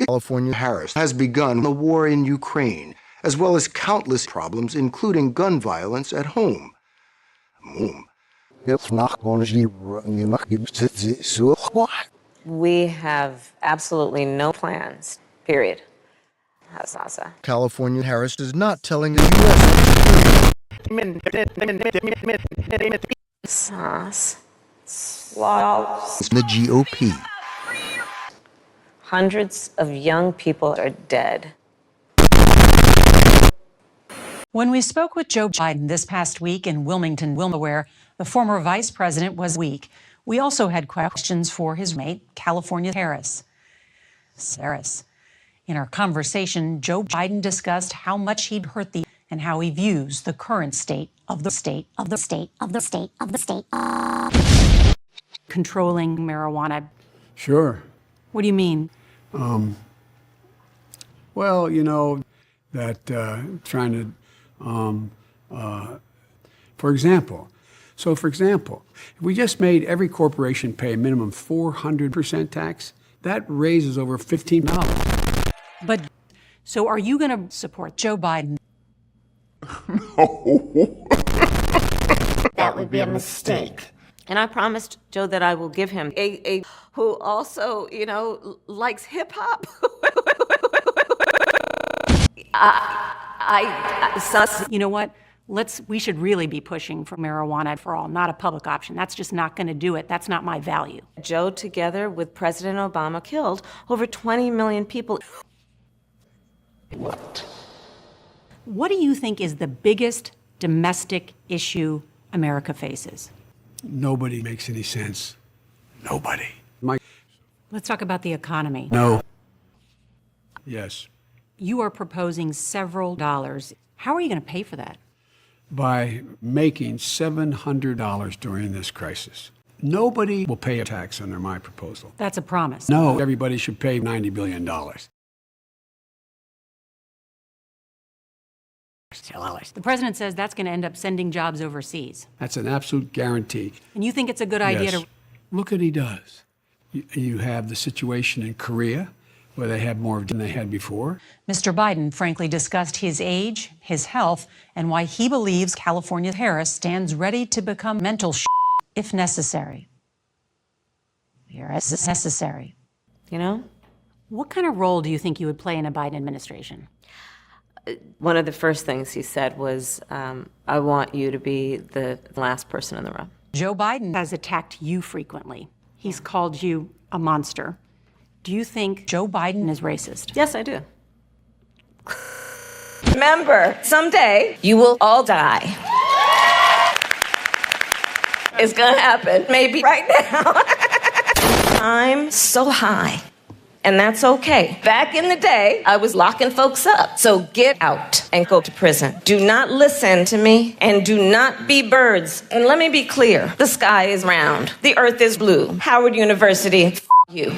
California Harris has begun the war in Ukraine, as well as countless problems, including gun violence at home. We have absolutely no plans, period. California Harris is not telling the U.S. The GOP. Hundreds of young people are dead. When we spoke with Joe Biden this past week in Wilmington, Delaware, the former vice president was weak. We also had questions for his mate, California Harris. In our conversation, Joe Biden discussed how much he'd hurt and how he views the current state of the state. Controlling marijuana. Sure. What do you mean? Well, you know, that trying to, for example, if we just made every corporation pay a minimum 400% tax, that raises over $15. But, so are you going to support Joe Biden? No. That would be a mistake. And I promised Joe that I will give him a who also, you know, likes hip hop. You know what? We should really be pushing for marijuana for all, not a public option. That's just not going to do it. That's not my value. Joe, together with President Obama, killed over 20 million people. What do you think is the biggest domestic issue America faces? Nobody makes any sense. Nobody. Let's talk about the economy. No. Yes. You are proposing several dollars. How are you going to pay for that? By making $700 during this crisis. Nobody will pay a tax under my proposal. That's a promise. No, everybody should pay $90 billion. The president says that's going to end up sending jobs overseas. That's an absolute guarantee. And you think it's a good idea to... Look what he does. You have the situation in Korea, where they have more than they had before. Mr. Biden frankly discussed his age, his health, and why he believes California Harris stands ready to become mental if necessary. If necessary. You know? What kind of role do you think you would play in a Biden administration? One of the first things he said was, I want you to be the last person in the room. Joe Biden has attacked you frequently. He's called you a monster. Do you think Joe Biden is racist? Yes, I do. Remember, someday you will all die. It's gonna happen, maybe right now. I'm so high. And that's okay. Back in the day, I was locking folks up. So get out and go to prison. Do not listen to me and do not be birds. And let me be clear. The sky is round. The earth is blue. Howard University, you.